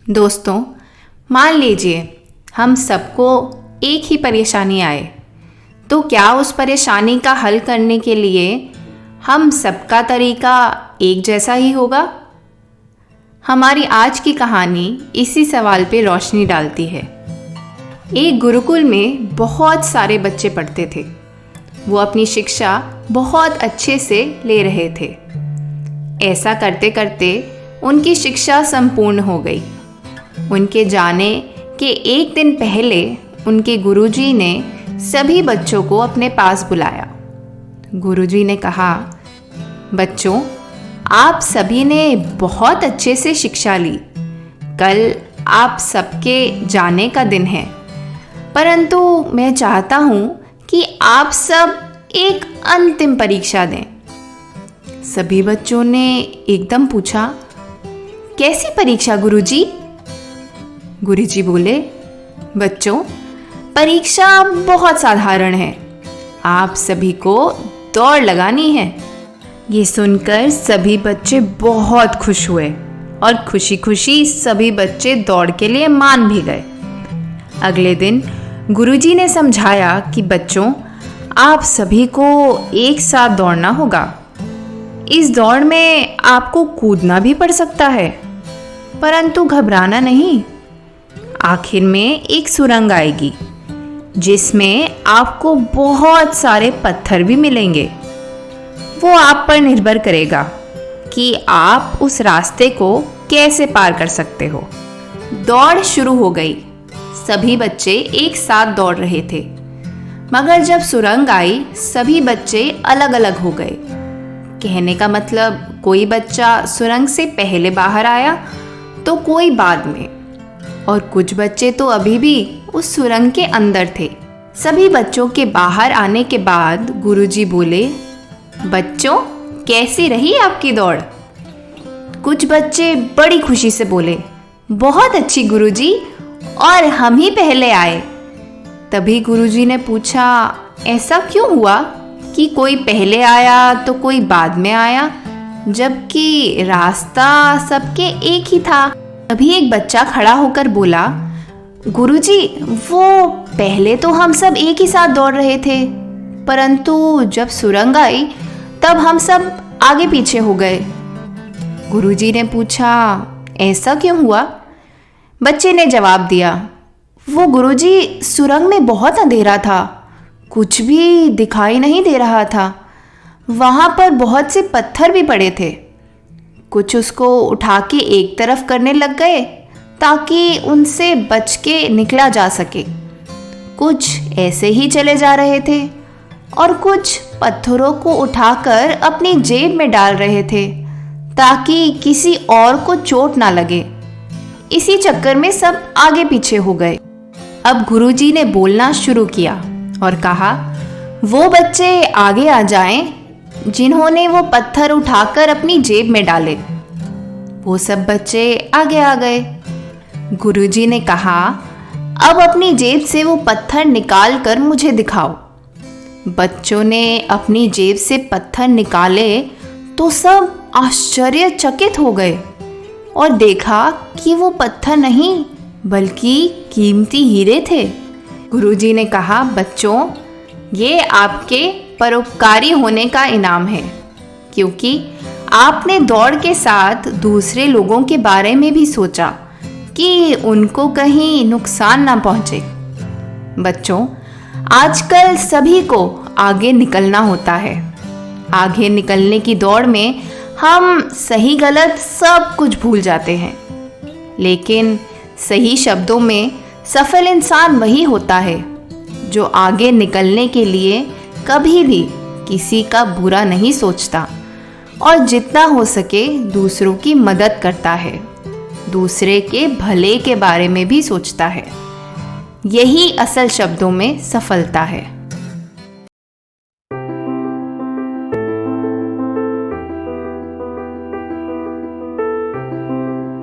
दोस्तों, मान लीजिए हम सबको एक ही परेशानी आए, तो क्या उस परेशानी का हल करने के लिए हम सबका तरीका एक जैसा ही होगा? हमारी आज की कहानी इसी सवाल पे रोशनी डालती है। एक गुरुकुल में बहुत सारे बच्चे पढ़ते थे। वो अपनी शिक्षा बहुत अच्छे से ले रहे थे। ऐसा करते करते उनकी शिक्षा संपूर्ण हो गई। उनके जाने के एक दिन पहले उनके गुरुजी ने सभी बच्चों को अपने पास बुलाया। गुरुजी ने कहा, बच्चों, आप सभी ने बहुत अच्छे से शिक्षा ली। कल आप सबके जाने का दिन है, परंतु मैं चाहता हूँ कि आप सब एक अंतिम परीक्षा दें। सभी बच्चों ने एकदम पूछा, कैसी परीक्षा गुरुजी? गुरुजी बोले, बच्चों, परीक्षा बहुत साधारण है। आप सभी को दौड़ लगानी है। ये सुनकर सभी बच्चे बहुत खुश हुए और खुशी खुशी सभी बच्चे दौड़ के लिए मान भी गए। अगले दिन गुरुजी ने समझाया कि बच्चों, आप सभी को एक साथ दौड़ना होगा। इस दौड़ में आपको कूदना भी पड़ सकता है, परंतु घबराना नहीं। आखिर में एक सुरंग आएगी जिसमें आपको बहुत सारे पत्थर भी मिलेंगे। वो आप पर निर्भर करेगा कि आप उस रास्ते को कैसे पार कर सकते हो। दौड़ शुरू हो गई। सभी बच्चे एक साथ दौड़ रहे थे, मगर जब सुरंग आई सभी बच्चे अलग अलग हो गए। कहने का मतलब, कोई बच्चा सुरंग से पहले बाहर आया तो कोई बाद में, और कुछ बच्चे तो अभी भी उस सुरंग के अंदर थे। सभी बच्चों के बाहर आने के बाद गुरुजी बोले, बच्चों, कैसी रही आपकी दौड़? कुछ बच्चे बड़ी खुशी से बोले, बहुत अच्छी गुरुजी, और हम ही पहले आए। तभी गुरुजी ने पूछा, ऐसा क्यों हुआ कि कोई पहले आया तो कोई बाद में आया, जबकि रास्ता सबके एक ही था? तभी एक बच्चा खड़ा होकर बोला, गुरुजी, वो पहले तो हम सब एक ही साथ दौड़ रहे थे, परंतु जब सुरंग आई तब हम सब आगे पीछे हो गए। गुरुजी ने पूछा, ऐसा क्यों हुआ? बच्चे ने जवाब दिया, वो गुरुजी, सुरंग में बहुत अंधेरा था, कुछ भी दिखाई नहीं दे रहा था। वहाँ पर बहुत से पत्थर भी पड़े थे। कुछ उसको उठा के एक तरफ करने लग गए ताकि उनसे बच के निकला जा सके। कुछ ऐसे ही चले जा रहे थे और कुछ पत्थरों को उठाकर अपनी जेब में डाल रहे थे ताकि किसी और को चोट ना लगे। इसी चक्कर में सब आगे पीछे हो गए। अब गुरुजी ने बोलना शुरू किया और कहा, वो बच्चे आगे आ जाएं जिन्होंने वो पत्थर उठाकर अपनी जेब में डाले। वो सब बच्चे आगे आ गए। गुरुजी ने कहा, अब अपनी जेब से वो पत्थर निकाल कर मुझे दिखाओ। बच्चों ने अपनी जेब से पत्थर निकाले तो सब आश्चर्यचकित हो गए और देखा कि वो पत्थर नहीं बल्कि कीमती हीरे थे। गुरुजी ने कहा, बच्चों, ये आपके परोपकारी होने का इनाम है, क्योंकि आपने दौड़ के साथ दूसरे लोगों के बारे में भी सोचा कि उनको कहीं नुकसान ना पहुंचे। बच्चों, आजकल सभी को आगे निकलना होता है। आगे निकलने की दौड़ में हम सही गलत सब कुछ भूल जाते हैं, लेकिन सही शब्दों में सफल इंसान वही होता है जो आगे निकलने के लिए कभी भी किसी का बुरा नहीं सोचता और जितना हो सके दूसरों की मदद करता है, दूसरे के भले के बारे में भी सोचता है। यही असल शब्दों में सफलता है।